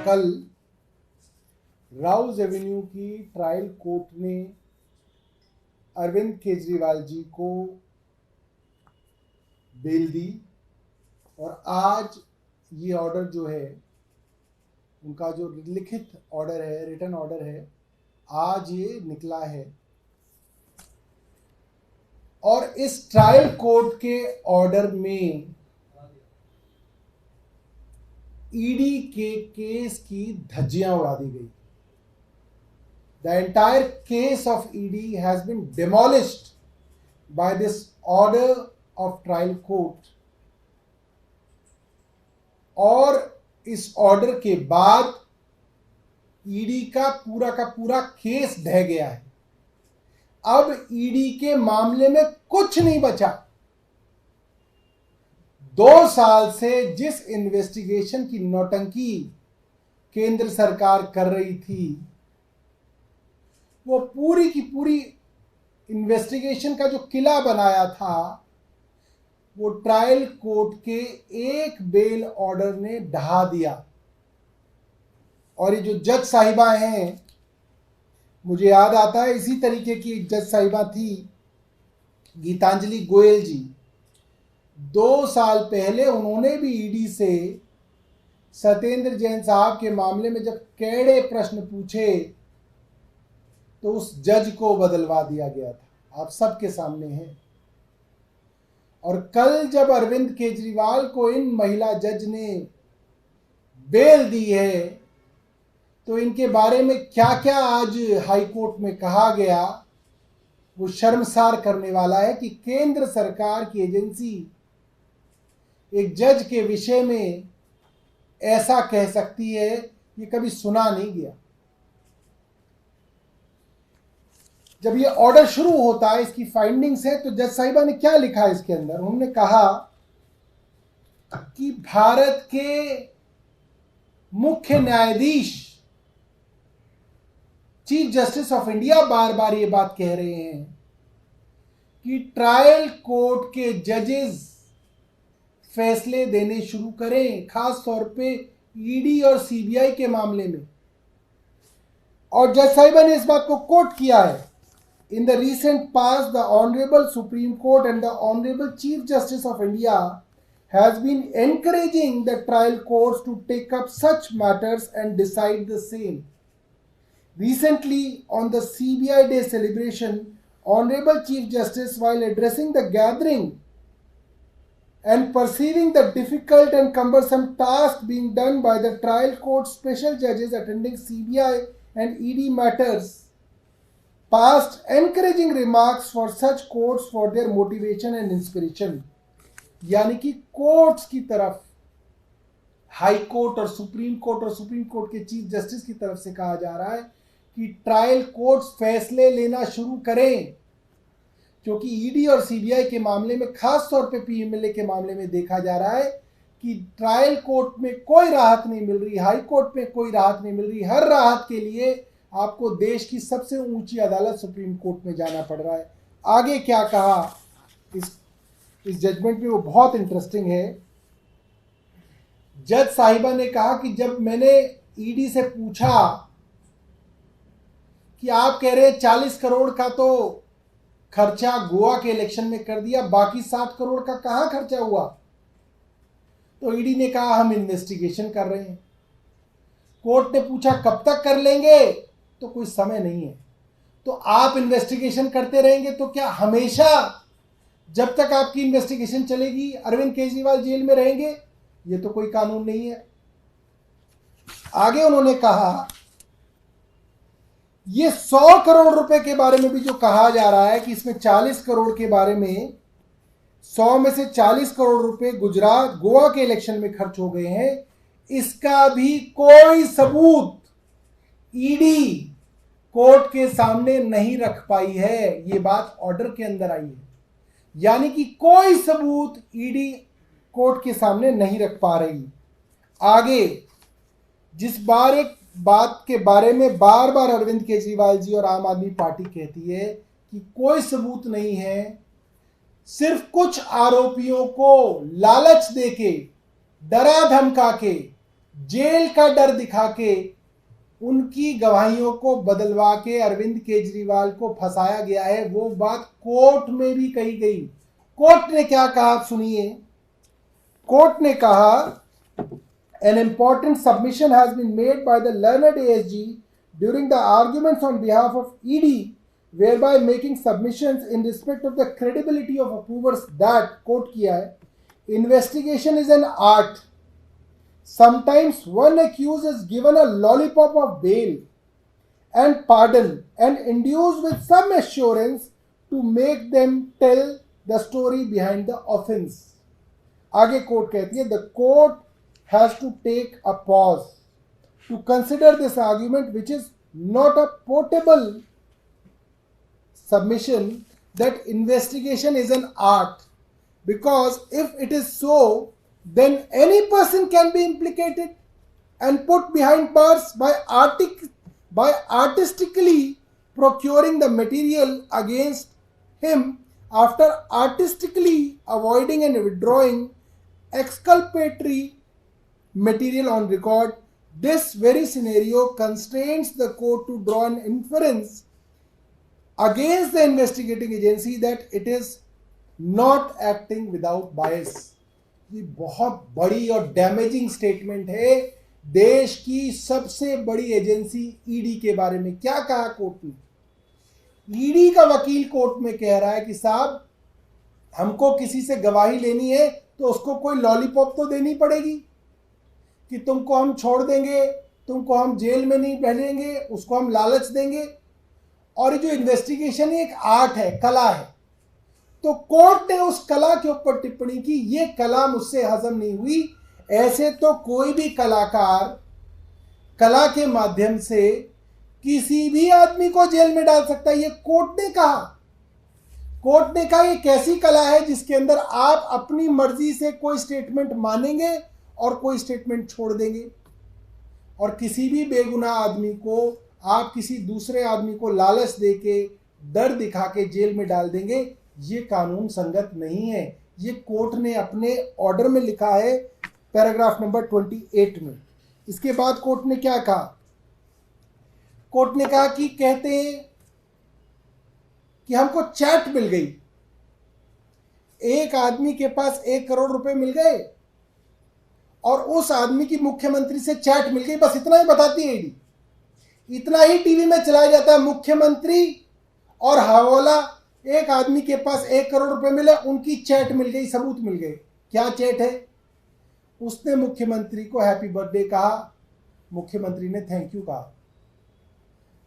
कल राउज एवेन्यू की trial court ने अरविंद केजरीवाल जी को बेल दी और आज ये ऑर्डर जो है, उनका जो लिखित ऑर्डर है, रिटन ऑर्डर है, आज ये निकला है। और इस ट्रायल कोर्ट के ऑर्डर में ईडी के केस की धज्जियां उड़ा दी गई। The entire case of ED has been demolished by this order of trial court। और इस ऑर्डर के बाद ईडी का पूरा केस ढह गया है। अब ईडी के मामले में कुछ नहीं बचा। 2 साल से जिस इन्वेस्टिगेशन की नौटंकी केंद्र सरकार कर रही थी, वो पूरी की पूरी इन्वेस्टिगेशन का जो किला बनाया था, वो ट्रायल कोर्ट के एक बेल ऑर्डर ने ढहा दिया। और ये जो जज साहिबा हैं, मुझे याद आता है इसी तरीके की एक जज साहिबा थी, गीतांजलि गोयल जी। 2 साल पहले उन्होंने भी ईडी से सत्येंद्र जैन साहब के मामले में जब कड़े प्रश्न पूछे तो उस जज को बदलवा दिया गया था। आप सबके सामने है। और कल जब अरविंद केजरीवाल को इन महिला जज ने बेल दी है, तो इनके बारे में क्या क्या आज हाई कोर्ट में कहा गया, वो शर्मसार करने वाला है कि केंद्र सरकार की एजेंसी एक जज के विषय में ऐसा कह सकती है, ये कभी सुना नहीं गया। जब ये ऑर्डर शुरू होता है, इसकी फाइंडिंग्स है, तो जज साहिबा ने क्या लिखा है इसके अंदर? उन्होंने कहा कि भारत के मुख्य न्यायाधीश, चीफ जस्टिस ऑफ इंडिया बार बार ये बात कह रहे हैं कि ट्रायल कोर्ट के जजेस फैसले देने शुरू करें, खास तौर पे ईडी और सीबीआई के मामले में। और जज साहिबा ने इस बात को कोट किया है, In the recent past, the Honorable Supreme Court and the Honorable Chief Justice of India has been encouraging the trial courts to take up such matters and decide the same. Recently, on the CBI Day celebration, Honorable Chief Justice, while addressing the gathering and perceiving the difficult and cumbersome task being done by the trial court special judges attending CBI and ED matters, passed encouraging remarks for such courts for their motivation and inspiration। यानी कि courts की तरफ, high court और supreme court के chief justice की तरफ से कहा जा रहा है कि ट्रायल कोर्ट्स फैसले लेना शुरू करें, क्योंकि ईडी और सीबीआई के मामले में, खास तौर पे पीएमएलए के मामले में देखा जा रहा है कि ट्रायल कोर्ट में कोई राहत नहीं मिल रही, हाई कोर्ट में कोई राहत नहीं मिल रही। हर राहत के लिए आपको देश की सबसे ऊंची अदालत सुप्रीम कोर्ट में जाना पड़ रहा है। आगे क्या कहा इस जजमेंट में, वो बहुत इंटरेस्टिंग है। जज साहिबा ने कहा कि जब मैंने ईडी से पूछा कि आप कह रहे हैं 40 करोड़ का तो खर्चा गोवा के इलेक्शन में कर दिया, बाकी 60 करोड़ का कहां खर्चा हुआ, तो ईडी ने कहा हम इन्वेस्टिगेशन कर रहे हैं। कोर्ट ने पूछा कब तक कर लेंगे, तो कोई समय नहीं है। तो आप इन्वेस्टिगेशन करते रहेंगे तो क्या हमेशा जब तक आपकी इन्वेस्टिगेशन चलेगी अरविंद केजरीवाल जेल में रहेंगे? ये तो कोई कानून नहीं है। आगे उन्होंने कहा ये 100 करोड़ रुपए के बारे में भी जो कहा जा रहा है कि इसमें 40 करोड़ के बारे में, 100 में से 40 करोड़ रुपए गुजरात गोवा के इलेक्शन में खर्च हो गए हैं, इसका भी कोई सबूत ईडी कोर्ट के सामने नहीं रख पाई है। ये बात ऑर्डर के अंदर आई है, यानी कि कोई सबूत ईडी कोर्ट के सामने नहीं रख पा रही। आगे जिस एक बात के बारे में बार बार अरविंद केजरीवाल जी और आम आदमी पार्टी कहती है कि कोई सबूत नहीं है, सिर्फ कुछ आरोपियों को लालच देके, डरा धमका के जेल का डर दिखा के उनकी गवाहियों को बदलवा के अरविंद केजरीवाल को फंसाया गया है। वो बात कोर्ट में भी कही गई। कोर्ट ने क्या कहा आप सुनिए। कोर्ट ने कहा an important submission has been made by the learned ASG during the arguments on behalf of ED, whereby making submissions in respect of the credibility of approvers that quote किया है, investigation is an art. Sometimes one accused is given a lollipop of bail and pardon and induced with some assurance to make them tell the story behind the offense. आगे court कहती है, the court has to take a pause to consider this argument, which is not a portable submission that investigation is an art, because if it is so, then any person can be implicated and put behind bars by artistically procuring the material against him after artistically avoiding and withdrawing exculpatory material on record. This very scenario constrains the court to draw an inference against the investigating agency that it is not acting without bias. ये बहुत बड़ी और damaging statement है देश की सबसे बड़ी agency ED के बारे में। क्या कहा कोर्ट ने? ईडी का वकील कोर्ट में कह रहा है कि साहब, हमको किसी से गवाही लेनी है तो उसको कोई लॉलीपॉप तो देनी पड़ेगी कि तुमको हम छोड़ देंगे, तुमको हम जेल में नहीं भेजेंगे, उसको हम लालच देंगे। और ये जो इन्वेस्टिगेशन है एक आर्ट है, कला है। तो कोर्ट ने उस कला के ऊपर टिप्पणी की, ये कला मुझसे हजम नहीं हुई। ऐसे तो कोई भी कलाकार कला के माध्यम से किसी भी आदमी को जेल में डाल सकता है, ये कोर्ट ने कहा। कोर्ट ने कहा ये कैसी कला है जिसके अंदर आप अपनी मर्जी से कोई स्टेटमेंट मानेंगे और कोई स्टेटमेंट छोड़ देंगे, और किसी भी बेगुनाह आदमी को आप किसी दूसरे आदमी को लालच देके डर दिखा के जेल में डाल देंगे। ये कानून संगत नहीं है। ये कोर्ट ने अपने ऑर्डर में लिखा है, पैराग्राफ नंबर 28 में। इसके बाद कोर्ट ने क्या कहा? कोर्ट ने कहा कि कहते हैं कि हमको चैट मिल गई, एक आदमी के पास 1 करोड़ रुपए मिल गए और उस आदमी की मुख्यमंत्री से चैट मिल गई। बस इतना ही बताती है ईडी, इतना ही टीवी में चलाया जाता है। मुख्यमंत्री और हवाला, एक आदमी के पास 1 करोड़ रुपए मिले, उनकी चैट मिल गई, सबूत मिल गए। क्या चैट है? उसने मुख्यमंत्री को हैप्पी बर्थडे कहा, मुख्यमंत्री ने थैंक यू कहा।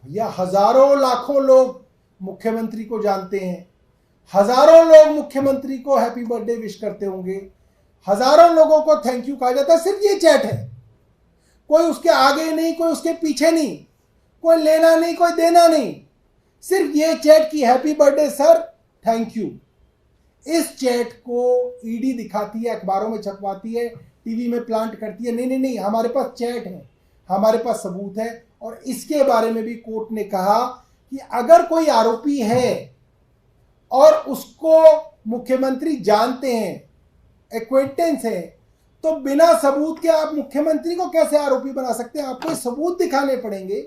भैया हजारों लाखों लोग मुख्यमंत्री को जानते हैं, हजारों लोग मुख्यमंत्री को हैप्पी बर्थडे विश करते होंगे, हजारों लोगों को थैंक यू कहा जाता है। सिर्फ ये चैट है, कोई उसके आगे नहीं, कोई उसके पीछे नहीं, कोई लेना नहीं, कोई देना नहीं। सिर्फ ये चैट की happy birthday sir, thank you. इस चैट को ईडी दिखाती है, अखबारों में छपवाती है, टीवी में प्लांट करती है। नहीं नहीं नहीं, हमारे पास चैट है, हमारे पास सबूत है। और इसके बारे में भी कोर्ट ने कहा कि अगर कोई आरोपी है और उसको मुख्यमंत्री जानते हैं, एक्वेंटेंस है, तो बिना सबूत के आप मुख्यमंत्री को कैसे आरोपी बना सकते हैं? आपको सबूत दिखाने पड़ेंगे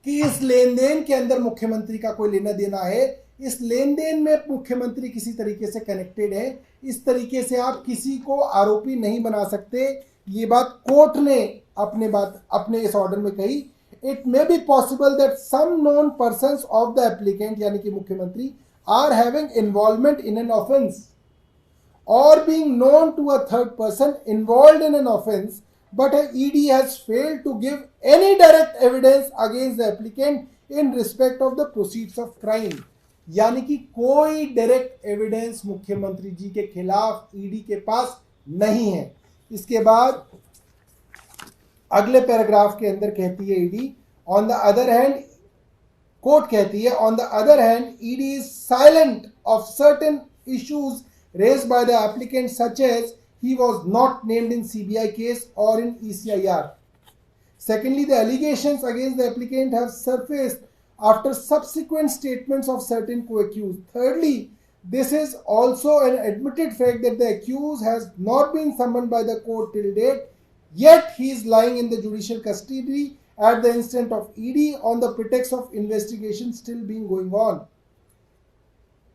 कि इस लेन देन के अंदर मुख्यमंत्री का कोई लेना देना है, इस लेन देन में मुख्यमंत्री किसी तरीके से कनेक्टेड है। इस तरीके से आप किसी को आरोपी नहीं बना सकते। ये बात कोर्ट ने अपने इस ऑर्डर में कही। It may be possible that some known persons of the applicant, यानी कि मुख्यमंत्री, are having involvement in an offence or being known to a third person involved in an offence, but ED has failed to give any direct evidence against the applicant in respect of the proceeds of crime. यानी कि कोई direct evidence मुख्यमंत्री जी के खिलाफ ED के पास नहीं है। इसके बाद अगले पैराग्राफ के अंदर कहती है ED, on the other hand, court कहती है, on the other hand ED is silent of certain issues raised by the applicant, such as he was not named in CBI case or in ECIR. Secondly, the allegations against the applicant have surfaced after subsequent statements of certain co-accused. Thirdly, this is also an admitted fact that the accused has not been summoned by the court till date, yet he is lying in the judicial custody at the instant of ED on the pretext of investigation still being going on.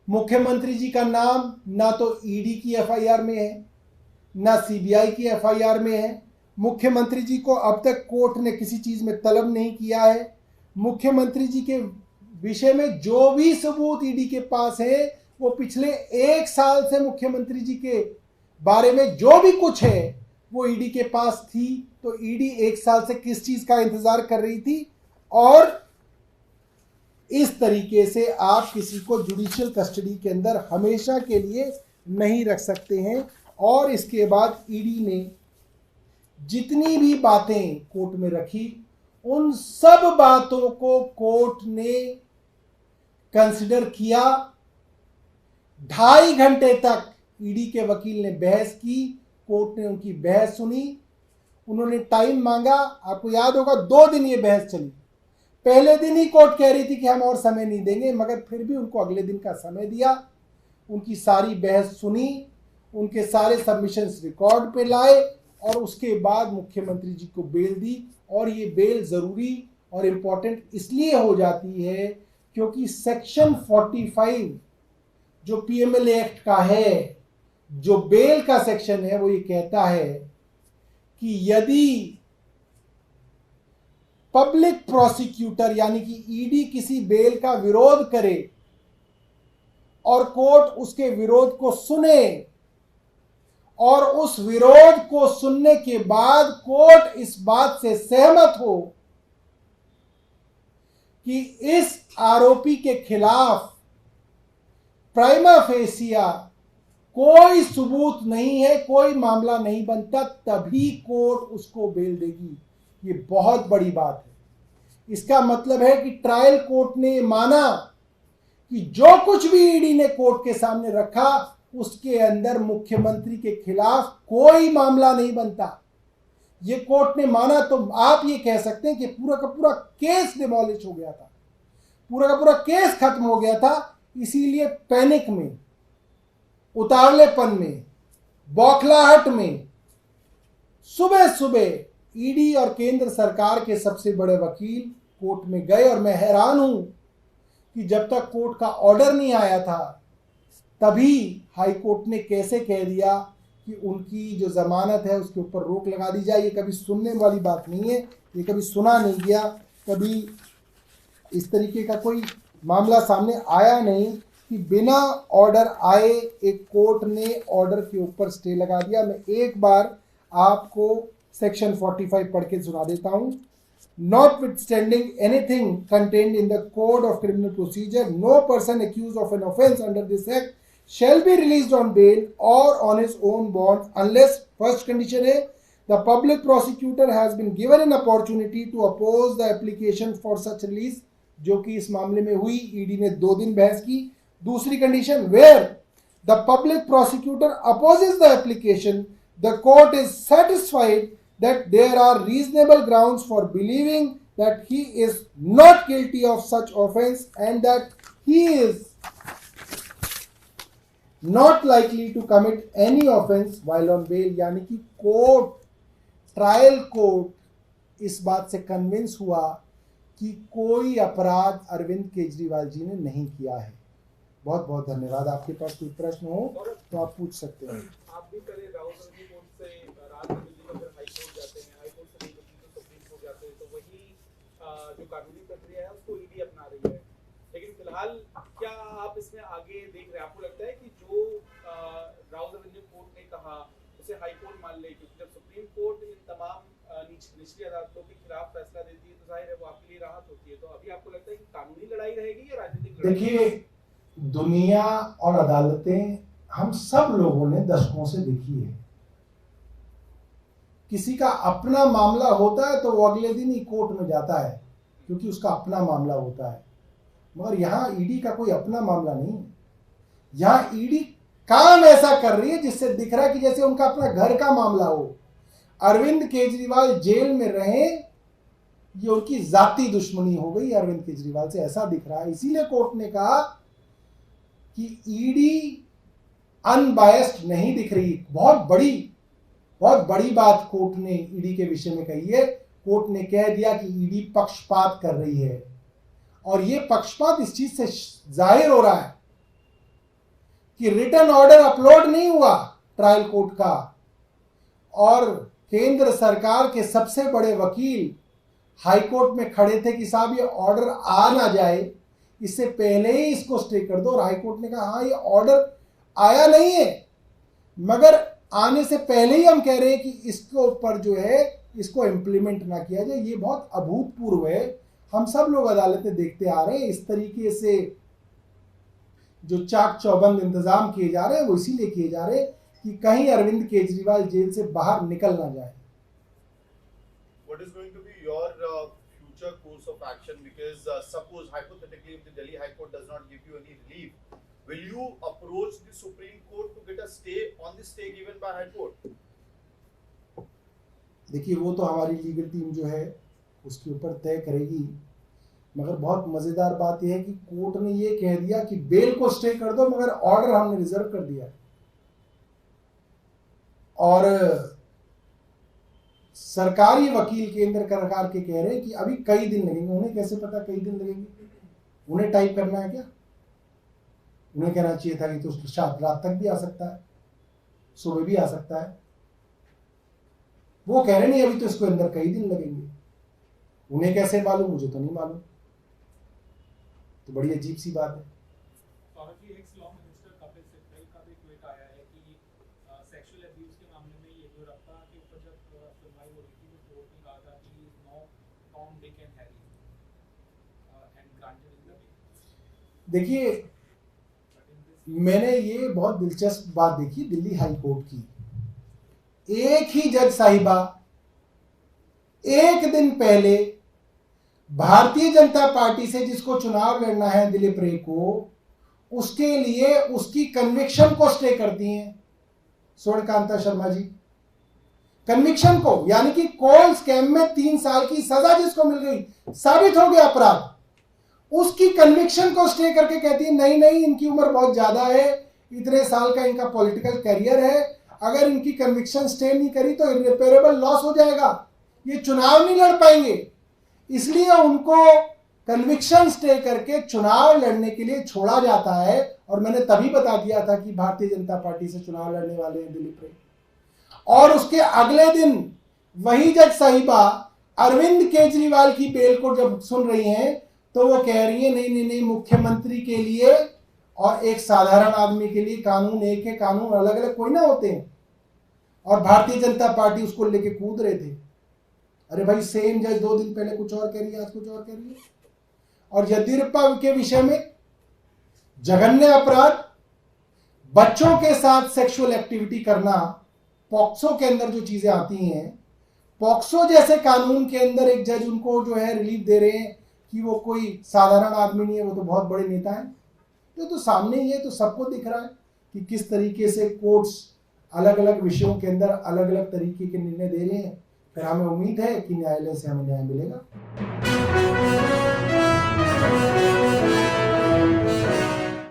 मुख्यमंत्री जी का नाम ना तो ED की FIR में है, ना CBI की एफआईआर में है। मुख्यमंत्री जी को अब तक कोर्ट ने किसी चीज में तलब नहीं किया है। मुख्यमंत्री जी के विषय में जो भी सबूत ईडी के पास है वो पिछले 1 साल से मुख्यमंत्री जी के बारे में जो भी कुछ है वो ईडी के पास थी। तो ईडी 1 साल से किस चीज का इंतजार कर रही थी? और इस तरीके से आप किसी को जुडिशियल कस्टडी के अंदर हमेशा के लिए नहीं रख सकते हैं। और इसके बाद ईडी ने जितनी भी बातें कोर्ट में रखी उन सब बातों को कोर्ट ने कंसिडर किया। 2.5 घंटे तक ईडी के वकील ने बहस की, कोर्ट ने उनकी बहस सुनी, उन्होंने टाइम मांगा। आपको याद होगा 2 दिन ये बहस चली। पहले दिन ही कोर्ट कह रही थी कि हम और समय नहीं देंगे, मगर फिर भी उनको अगले दिन का समय दिया, उनकी सारी बहस सुनी, उनके सारे सबमिशंस रिकॉर्ड पे लाए और उसके बाद मुख्यमंत्री जी को बेल दी। और ये बेल ज़रूरी और इम्पॉर्टेंट इसलिए हो जाती है क्योंकि सेक्शन 45 जो पीएमएलए एक्ट का है, जो बेल का सेक्शन है, वो ये कहता है कि यदि पब्लिक प्रोसिक्यूटर यानी कि ईडी किसी बेल का विरोध करे और कोर्ट उसके विरोध को सुने और उस विरोध को सुनने के बाद कोर्ट इस बात से सहमत हो कि इस आरोपी के खिलाफ प्राइमा फेसिया कोई सबूत नहीं है, कोई मामला नहीं बनता, तभी कोर्ट उसको बेल देगी। ये बहुत बड़ी बात है। इसका मतलब है कि ट्रायल कोर्ट ने माना कि जो कुछ भी ईडी ने कोर्ट के सामने रखा उसके अंदर मुख्यमंत्री के खिलाफ कोई मामला नहीं बनता। ये कोर्ट ने माना तो आप ये कह सकते हैं कि पूरा का पूरा केस डिमोलिश हो गया था, पूरा का पूरा केस खत्म हो गया था। इसीलिए पैनिक में, उतावलेपन में, बौखलाहट में सुबह सुबह ईडी और केंद्र सरकार के सबसे बड़े वकील कोर्ट में गए। और मैं हैरान हूं कि जब तक कोर्ट का ऑर्डर नहीं आया था तभी हाई कोर्ट ने कैसे कह दिया कि उनकी जो जमानत है उसके ऊपर रोक लगा दी जाए। ये कभी सुनने वाली बात नहीं है, ये कभी सुना नहीं गया, कभी इस तरीके का कोई मामला सामने आया नहीं कि बिना ऑर्डर आए एक कोर्ट ने ऑर्डर के ऊपर स्टे लगा दिया। मैं एक बार आपको सेक्शन 45 पढ़ के सुना देता हूं। Notwithstanding anything contained in the Code of Criminal Procedure, no person accused of an offence under this act shall be released on bail or on his own bond unless, first condition है, the public prosecutor has been given an opportunity to oppose the application for such release, जो कि इस मामले में हुई। ED ने 2 दिन बहस की। दूसरी condition, where the public prosecutor opposes the application, the court is satisfied that there are reasonable grounds for believing that he is not guilty of such offence and that he is not likely to commit any offence while on bail। यानी कि court, trial court इस बात से convince हुआ कि कोई अपराध अरविंद केजरीवाल जी ने नहीं किया है। बहुत बहुत धन्यवाद। आपके पास कोई प्रश्न हो तो आप पूछ सकते हैं। आप भी करें राहुल गांधी कोर्ट से रात में दिल्ली में हाई कोर्ट जाते हैं, हाई कोर्ट से दिल्ली तो सुप्रीम कोर्ट जाते हैं, तो वही जो कानूनी प्रक्रिया है उसको ईडी अपना रही है। लेकिन फिलहाल क्या आप इसमें आगे देख रहे हैं? आपको लगता है कि जो राहुल गांधी कोर्ट ने कहा उसे हाई कोर्ट मान ले? क्योंकि जब सुप्रीम कोर्ट इन तमाम निचली अदालतों के खिलाफ फैसला देती है तो जाहिर है वो आपके लिए राहत होती है। तो अभी आपको लगता है कि कानूनी लड़ाई रहेगी या राजनीतिक लड़ाई? देखिए, दुनिया और अदालतें हम सब लोगों ने दशकों से देखी है। किसी का अपना मामला होता है तो वो अगले दिन ही कोर्ट में जाता है क्योंकि उसका अपना मामला होता है। मगर यहाँ ईडी का कोई अपना मामला नहीं है। यहाँ ईडी काम ऐसा कर रही है जिससे दिख रहा है कि जैसे उनका अपना घर का मामला हो। अरविंद केजरीवाल जेल में रहे, ये उनकी जाती दुश्मनी हो गई अरविंद केजरीवाल से, ऐसा दिख रहा है। इसीलिए कोर्ट ने कहा कि ईडी अनबायस्ड नहीं दिख रही। बहुत बड़ी बहुत बड़ी बात कोर्ट ने ईडी के विषय में कही है। कोर्ट ने कह दिया कि ईडी पक्षपात कर रही है, और ये पक्षपात इस चीज से जाहिर हो रहा है कि रिटन ऑर्डर अपलोड नहीं हुआ ट्रायल कोर्ट का, और केंद्र सरकार के सबसे बड़े वकील हाई कोर्ट में खड़े थे कि साहब ये ऑर्डर आ ना जाए, इससे पहले ही इसको स्टे कर दो। और हाई कोर्ट ने कहा हाँ ये ऑर्डर आया नहीं है, मगर आने से पहले ही हम कह रहे हैं कि इसके ऊपर जो है इसको इम्प्लीमेंट ना किया जाए। ये बहुत अभूतपूर्व है। हम सब लोग अदालतें देखते आ रहे हैं, इस तरीके से जो चाक चौबंद इंतजाम किए जा रहे हैं वो इसीलिए किए जा रहे हैं कि कहीं अरविंद केजरीवाल जेल से बाहर निकल ना जाए। What is going to be your future course of action? Because suppose hypothetically if the Delhi High Court does not give you any relief, will you approach the Supreme Court to get a stay on the stay given by High Court? देखिए वो तो हमारी legal team जो है उसके ऊपर तय करेगी, मगर बहुत मजेदार बात यह है कि कोर्ट ने ये कह दिया कि बेल को स्टे कर दो, मगर ऑर्डर हमने रिजर्व कर दिया है। और सरकारी वकील केंद्र सरकार के कह रहे हैं कि अभी कई दिन लगेंगे। उन्हें कैसे पता कई दिन लगेंगे? उन्हें टाइप करना है क्या? उन्हें कहना चाहिए था कि तो शायद रात तक भी आ सकता है, सुबह भी आ सकता है। वो कह रहे नहीं अभी तो इसको अंदर कई दिन लगेंगे। उन्हें कैसे मालूम? मुझे तो नहीं मालूम। तो बड़ी अजीब सी बात है। Saurabh ji, ex law minister Kapil Sibal का भी ट्वीट आया है कि सेक्सुअल अब्यूज के मामले में येदियुरप्पा के ऊपर जब सुनवाई हो रही थी तो कोर्ट ने कहा था कि no Tom Dick and Harry and granted in the bail. देखिए मैंने ये बहुत दिलचस्प बात देखी दिल्ली हाई कोर्ट की। एक ही जज साहिबा एक दिन पहले भारतीय जनता पार्टी से जिसको चुनाव लड़ना है दिलीप रे को, उसके लिए उसकी कन्विक्शन को स्टे करती हैं स्वर्णकांता शर्मा जी। कन्विक्शन को, यानी कि कोल स्कैम में 3 साल की सजा जिसको मिल गई, साबित हो गया अपराध, उसकी कन्विक्शन को स्टे करके कहती है नहीं नहीं इनकी उम्र बहुत ज्यादा है, इतने साल का इनका पॉलिटिकल करियर है, अगर इनकी कन्विक्शन स्टे नहीं करी तो इररिपेरेबल लॉस हो जाएगा, ये चुनाव नहीं लड़ पाएंगे। इसलिए उनको कन्विक्शन स्टे करके चुनाव लड़ने के लिए छोड़ा जाता है। और मैंने तभी बता दिया था कि भारतीय जनता पार्टी से चुनाव लड़ने वाले हैं दिलीप रे। और उसके अगले दिन वही जज साहिबा अरविंद केजरीवाल की बेल को जब सुन रही हैं तो वो कह रही है नहीं नहीं नहीं, मुख्यमंत्री के लिए और एक साधारण आदमी के लिए कानून एक है, कानून अलग अलग कोई ना होते हैं। और भारतीय जनता पार्टी उसको लेके कूद रहे थे। अरे भाई सेम जज 2 दिन पहले कुछ और कह रही है, आज कुछ और कह रही है। और येदियुरप्पा के विषय में जघन्य अपराध, बच्चों के साथ सेक्सुअल एक्टिविटी करना, पॉक्सो के अंदर जो चीजें आती हैं, पॉक्सो जैसे कानून के अंदर एक जज उनको जो है रिलीफ दे रहे हैं कि वो कोई साधारण आदमी नहीं है, वो तो बहुत बड़े नेता हैं। तो सामने ही है, तो सबको दिख रहा है कि किस तरीके से कोर्ट्स अलग अलग विषयों के अंदर अलग अलग तरीके के निर्णय दे रहे हैं। फिर हमें उम्मीद है कि न्यायालय से हमें न्याय मिलेगा।